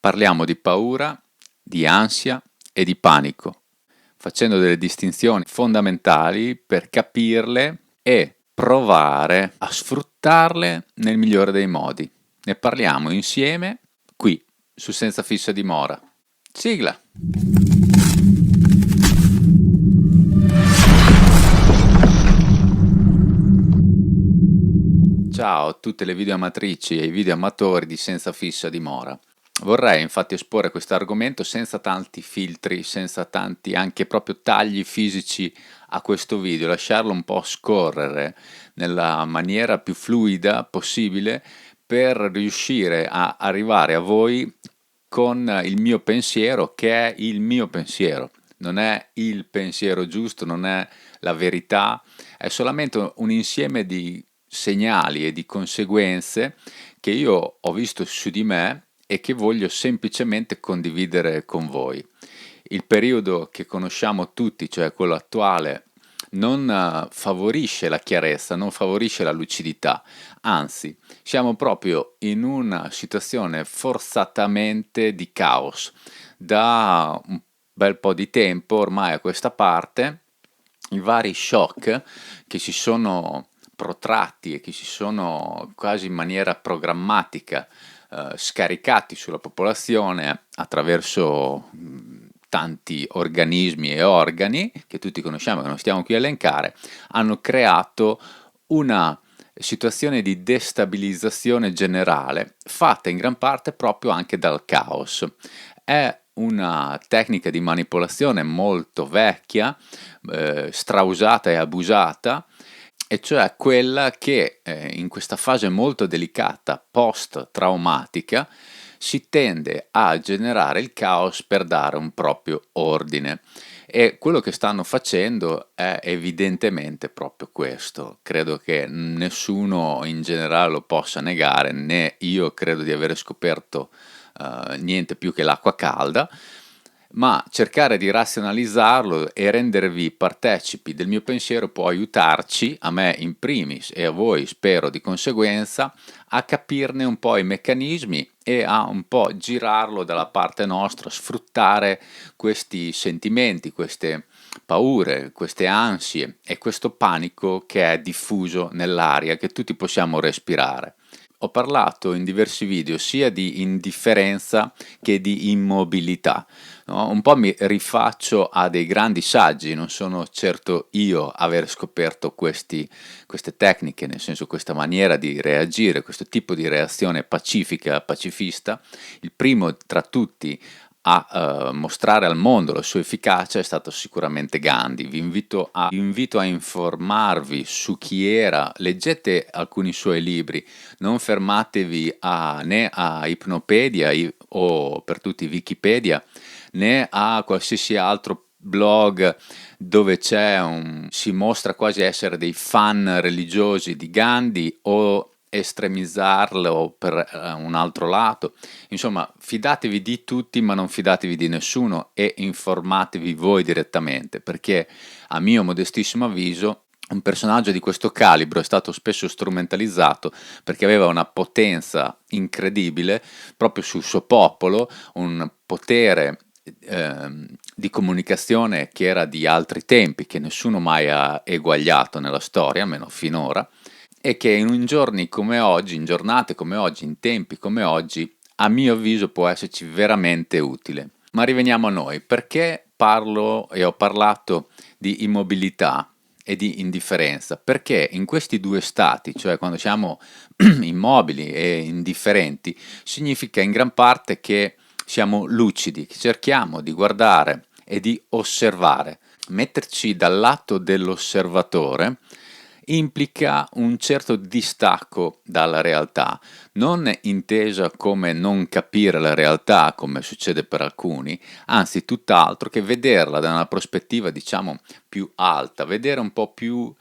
Parliamo di paura, di ansia e di panico, facendo delle distinzioni fondamentali per capirle e provare a sfruttarle nel migliore dei modi. Ne parliamo insieme qui su Senza Fissa Dimora. Sigla! Ciao a tutte le videoamatrici e i videoamatori di Senza Fissa Dimora. Vorrei infatti esporre questo argomento senza tanti filtri, senza tanti anche proprio tagli fisici a questo video, lasciarlo un po' scorrere nella maniera più fluida possibile per riuscire a arrivare a voi con il mio pensiero, che è il mio pensiero. Non è il pensiero giusto, non è la verità, è solamente un insieme di segnali e di conseguenze che io ho visto su di me e che voglio semplicemente condividere con voi. Il periodo che conosciamo tutti, cioè quello attuale, non favorisce la chiarezza, non favorisce la lucidità, anzi, siamo proprio in una situazione forzatamente di caos. Da un bel po' di tempo ormai a questa parte, i vari shock che si sono protratti e che si sono quasi in maniera programmatica scaricati sulla popolazione attraverso tanti organismi e organi che tutti conosciamo, che non stiamo qui a elencare, hanno creato una situazione di destabilizzazione generale fatta in gran parte proprio anche dal caos. È una tecnica di manipolazione molto vecchia, strausata e abusata, e cioè quella che in questa fase molto delicata post-traumatica si tende a generare il caos per dare un proprio ordine. E quello che stanno facendo è evidentemente proprio questo. Credo che nessuno in generale lo possa negare, né io credo di aver scoperto niente più che l'acqua calda, ma cercare di razionalizzarlo e rendervi partecipi del mio pensiero può aiutarci, a me in primis e a voi spero di conseguenza, a capirne un po' i meccanismi e a un po' girarlo dalla parte nostra, sfruttare questi sentimenti, queste paure, queste ansie e questo panico che è diffuso nell'aria, che tutti possiamo respirare. Ho parlato in diversi video sia di indifferenza che di immobilità, no? Un po' mi rifaccio a dei grandi saggi, non sono certo io aver scoperto queste tecniche, nel senso questa maniera di reagire, questo tipo di reazione pacifica, pacifista. Il primo tra tutti a mostrare al mondo la sua efficacia è stato sicuramente Gandhi. Vi invito a informarvi su chi era, leggete alcuni suoi libri, non fermatevi né a Ipnopedia o per tutti Wikipedia, né a qualsiasi altro blog dove si mostra quasi essere dei fan religiosi di Gandhi o estremizzarlo per un altro lato. Insomma, fidatevi di tutti, ma non fidatevi di nessuno e informatevi voi direttamente, perché a mio modestissimo avviso un personaggio di questo calibro è stato spesso strumentalizzato perché aveva una potenza incredibile proprio sul suo popolo, un potere di comunicazione che era di altri tempi, che nessuno mai ha eguagliato nella storia, almeno finora, e che in giorni come oggi, in giornate come oggi, in tempi come oggi, a mio avviso può esserci veramente utile. Ma riveniamo a noi, perché parlo e ho parlato di immobilità e di indifferenza? Perché in questi due stati, cioè quando siamo immobili e indifferenti, significa in gran parte che siamo lucidi, che cerchiamo di guardare e di osservare. Metterci dal lato dell'osservatore implica un certo distacco dalla realtà, non intesa come non capire la realtà, come succede per alcuni, anzi tutt'altro che vederla da una prospettiva, diciamo, più alta, vedere un po' più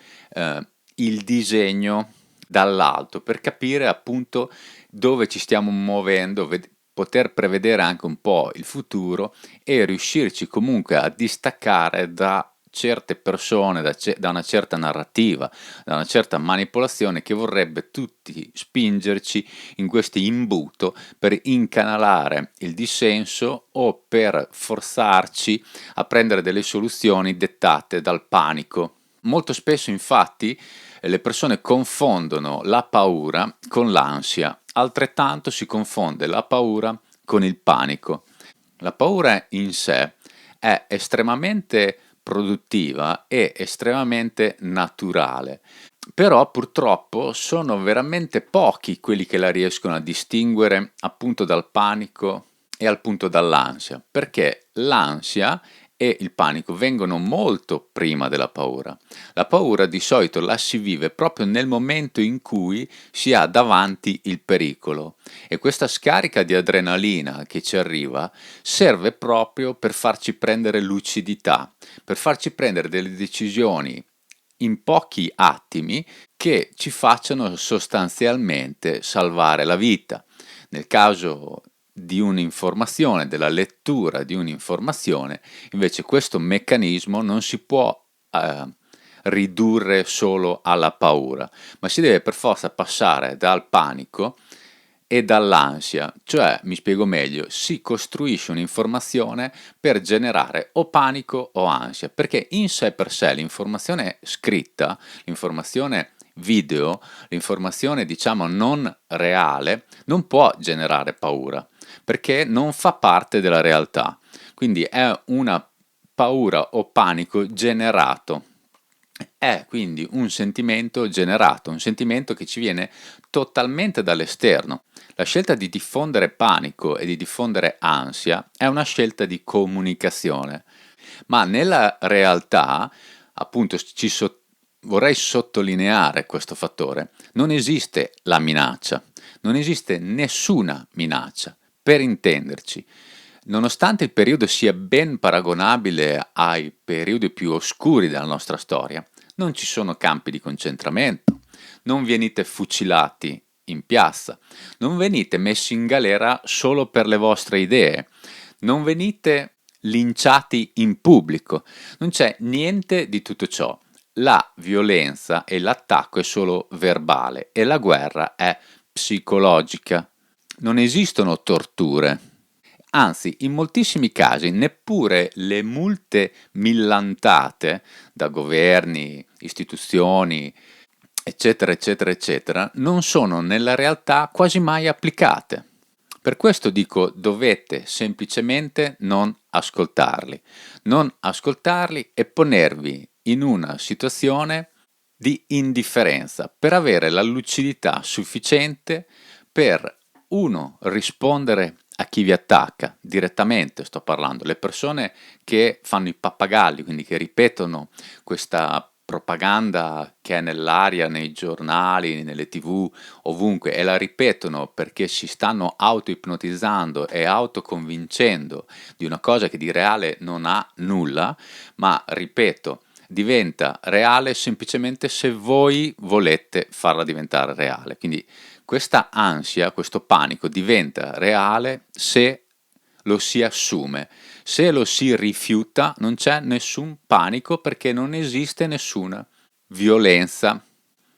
il disegno dall'alto per capire appunto dove ci stiamo muovendo, poter prevedere anche un po' il futuro e riuscirci comunque a distaccare da certe persone, da una certa narrativa, da una certa manipolazione che vorrebbe tutti spingerci in questo imbuto per incanalare il dissenso o per forzarci a prendere delle soluzioni dettate dal panico. Molto spesso infatti le persone confondono la paura con l'ansia, altrettanto si confonde la paura con il panico. La paura in sé è estremamente produttiva e estremamente naturale, però purtroppo sono veramente pochi quelli che la riescono a distinguere appunto dal panico e appunto dall'ansia, perché l'ansia e il panico vengono molto prima della paura. La paura di solito la si vive proprio nel momento in cui si ha davanti il pericolo e questa scarica di adrenalina che ci arriva serve proprio per farci prendere lucidità, per farci prendere delle decisioni in pochi attimi che ci facciano sostanzialmente salvare la vita. Nel caso di un'informazione, della lettura di un'informazione, invece questo meccanismo non si può ridurre solo alla paura, ma si deve per forza passare dal panico e dall'ansia, cioè, mi spiego meglio, si costruisce un'informazione per generare o panico o ansia, perché in sé per sé l'informazione scritta, l'informazione video, l'informazione diciamo non reale, non può generare paura, perché non fa parte della realtà, quindi è una paura o panico generato. È quindi un sentimento generato, un sentimento che ci viene totalmente dall'esterno. La scelta di diffondere panico e di diffondere ansia è una scelta di comunicazione, ma nella realtà, appunto, vorrei sottolineare questo fattore, non esiste la minaccia, non esiste nessuna minaccia, per intenderci. Nonostante il periodo sia ben paragonabile ai periodi più oscuri della nostra storia, non ci sono campi di concentramento, non venite fucilati in piazza, non venite messi in galera solo per le vostre idee, non venite linciati in pubblico, non c'è niente di tutto ciò. La violenza e l'attacco è solo verbale e la guerra è psicologica. Non esistono torture. Anzi, in moltissimi casi neppure le multe millantate da governi, istituzioni, eccetera, eccetera, eccetera, non sono nella realtà quasi mai applicate. Per questo dico, dovete semplicemente non ascoltarli e ponervi in una situazione di indifferenza per avere la lucidità sufficiente per uno rispondere a chi vi attacca direttamente, sto parlando, le persone che fanno i pappagalli, quindi che ripetono questa propaganda che è nell'aria, nei giornali, nelle TV, ovunque, e la ripetono perché si stanno auto-ipnotizzando e autoconvincendo di una cosa che di reale non ha nulla, ma ripeto, diventa reale semplicemente se voi volete farla diventare reale. Quindi questa ansia, questo panico diventa reale se lo si assume. Se lo si rifiuta non c'è nessun panico perché non esiste nessuna violenza,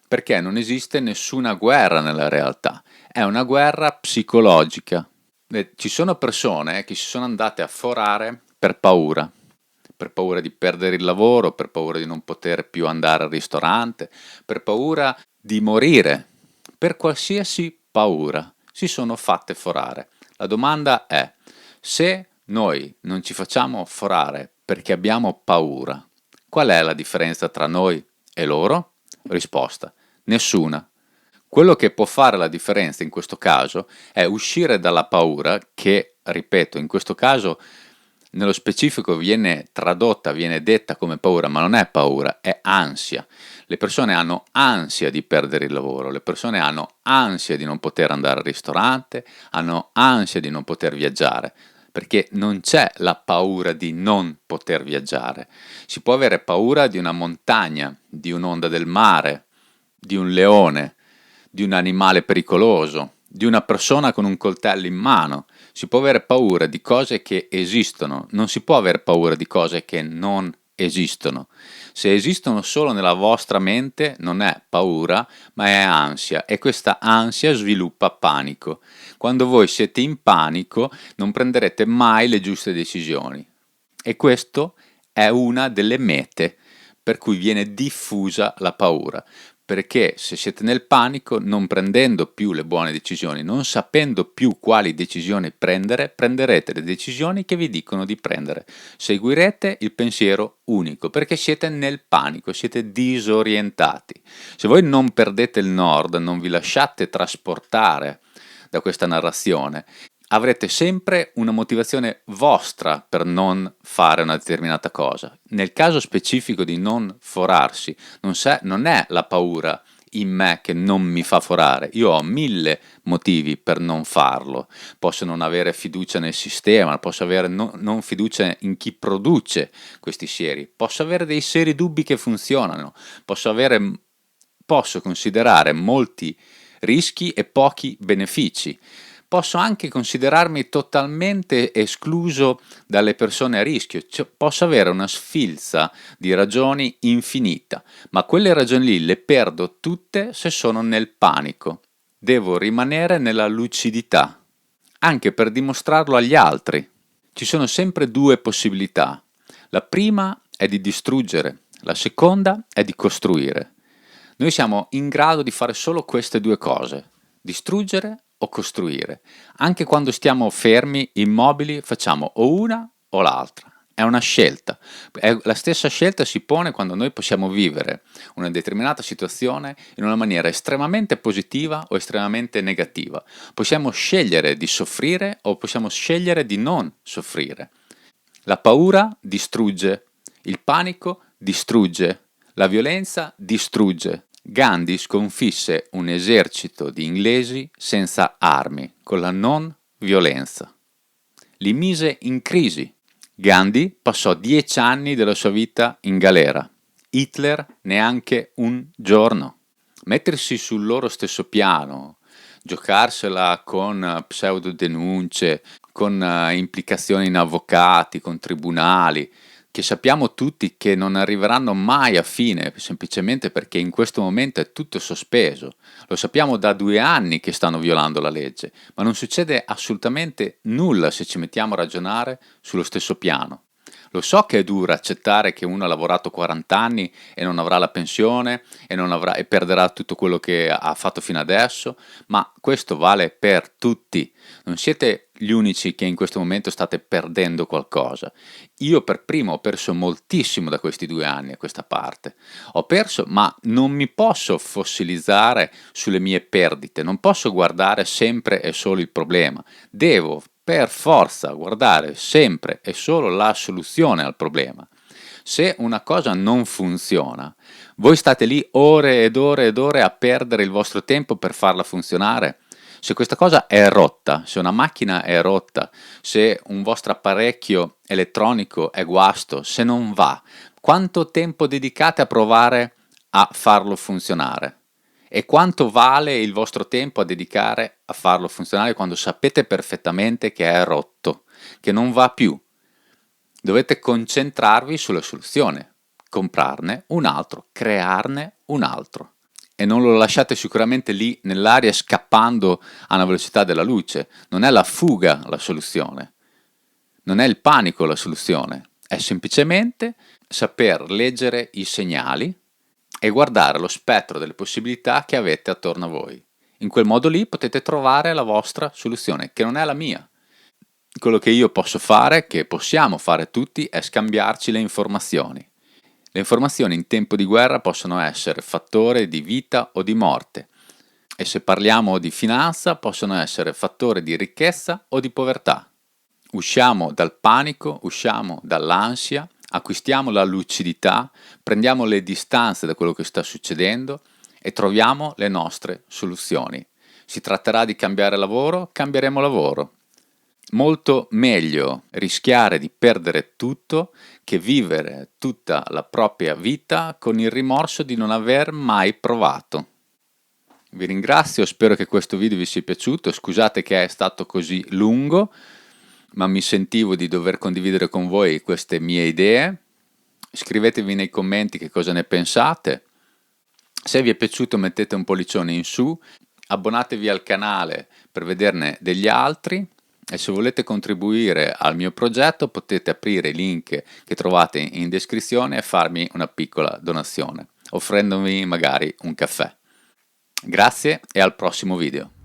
perché non esiste nessuna guerra nella realtà. È una guerra psicologica. Ci sono persone che si sono andate a forare per paura di perdere il lavoro, per paura di non poter più andare al ristorante, per paura di morire, per qualsiasi paura si sono fatte forare. La domanda è, se noi non ci facciamo forare perché abbiamo paura, qual è la differenza tra noi e loro? Risposta, nessuna. Quello che può fare la differenza in questo caso è uscire dalla paura che, ripeto, in questo caso nello specifico viene detta come paura, ma non è paura, è ansia. Le persone hanno ansia di perdere il lavoro, le persone hanno ansia di non poter andare al ristorante, hanno ansia di non poter viaggiare, perché non c'è la paura di non poter viaggiare. Si può avere paura di una montagna, di un'onda del mare, di un leone, di un animale pericoloso, di una persona con un coltello in mano. Si può avere paura di cose che esistono, non si può avere paura di cose che non esistono. Se esistono solo nella vostra mente non è paura, ma è ansia e questa ansia sviluppa panico. Quando voi siete in panico non prenderete mai le giuste decisioni e questo è una delle mete per cui viene diffusa la paura. Perché se siete nel panico, non prendendo più le buone decisioni, non sapendo più quali decisioni prendere, prenderete le decisioni che vi dicono di prendere. Seguirete il pensiero unico, perché siete nel panico, siete disorientati. Se voi non perdete il nord, non vi lasciate trasportare da questa narrazione, avrete sempre una motivazione vostra per non fare una determinata cosa. Nel caso specifico di non forarsi, non è la paura in me che non mi fa forare. Io ho 1000 motivi per non farlo. Posso non avere fiducia nel sistema, posso avere non fiducia in chi produce questi sieri, posso avere dei seri dubbi che funzionano, posso considerare molti rischi e pochi benefici. Posso anche considerarmi totalmente escluso dalle persone a rischio, cioè, posso avere una sfilza di ragioni infinita, ma quelle ragioni lì le perdo tutte se sono nel panico. Devo rimanere nella lucidità, anche per dimostrarlo agli altri. Ci sono sempre due possibilità. La prima è di distruggere, la seconda è di costruire. Noi siamo in grado di fare solo queste due cose, distruggere o costruire. Anche quando stiamo fermi, immobili, facciamo o una o l'altra. È una scelta. La stessa scelta si pone quando noi possiamo vivere una determinata situazione in una maniera estremamente positiva o estremamente negativa. Possiamo scegliere di soffrire o possiamo scegliere di non soffrire. La paura distrugge, il panico distrugge, la violenza distrugge. Gandhi sconfisse un esercito di inglesi senza armi, con la non violenza. Li mise in crisi. Gandhi passò 10 anni della sua vita in galera. Hitler neanche un giorno. Mettersi sul loro stesso piano, giocarsela con pseudo-denunce, con implicazioni in avvocati, con tribunali, che sappiamo tutti che non arriveranno mai a fine, semplicemente perché in questo momento è tutto sospeso. Lo sappiamo da 2 anni che stanno violando la legge, ma non succede assolutamente nulla se ci mettiamo a ragionare sullo stesso piano. Lo so che è duro accettare che uno ha lavorato 40 anni e non avrà la pensione e perderà tutto quello che ha fatto fino adesso, ma questo vale per tutti. Non siete gli unici che in questo momento state perdendo qualcosa. Io per primo ho perso moltissimo da questi 2 anni a questa parte. Ho perso, ma non mi posso fossilizzare sulle mie perdite, non posso guardare sempre e solo il problema. Devo per forza guardare sempre e solo la soluzione al problema. Se una cosa non funziona, voi state lì ore ed ore ed ore a perdere il vostro tempo per farla funzionare. Se questa cosa è rotta, se una macchina è rotta, se un vostro apparecchio elettronico è guasto, se non va, quanto tempo dedicate a provare a farlo funzionare? E quanto vale il vostro tempo a dedicare a farlo funzionare quando sapete perfettamente che è rotto, che non va più? Dovete concentrarvi sulla soluzione, comprarne un altro, crearne un altro. E non lo lasciate sicuramente lì nell'aria scappando a una velocità della luce. Non è la fuga la soluzione, non è il panico la soluzione, è semplicemente saper leggere i segnali e guardare lo spettro delle possibilità che avete attorno a voi. In quel modo lì potete trovare la vostra soluzione, che non è la mia. Quello che io posso fare, che possiamo fare tutti, è scambiarci le informazioni. Le informazioni in tempo di guerra possono essere fattore di vita o di morte e se parliamo di finanza possono essere fattore di ricchezza o di povertà. Usciamo dal panico, usciamo dall'ansia, acquistiamo la lucidità, prendiamo le distanze da quello che sta succedendo e troviamo le nostre soluzioni. Si tratterà di cambiare lavoro, cambieremo lavoro. Molto meglio rischiare di perdere tutto che vivere tutta la propria vita con il rimorso di non aver mai provato. Vi ringrazio, spero che questo video vi sia piaciuto, scusate che è stato così lungo, ma mi sentivo di dover condividere con voi queste mie idee. scrivetevi nei commenti che cosa ne pensate. Se vi è piaciuto mettete un pollicione in su, abbonatevi al canale per vederne degli altri e se volete contribuire al mio progetto potete aprire i link che trovate in descrizione e farmi una piccola donazione, offrendomi magari un caffè. Grazie e al prossimo video.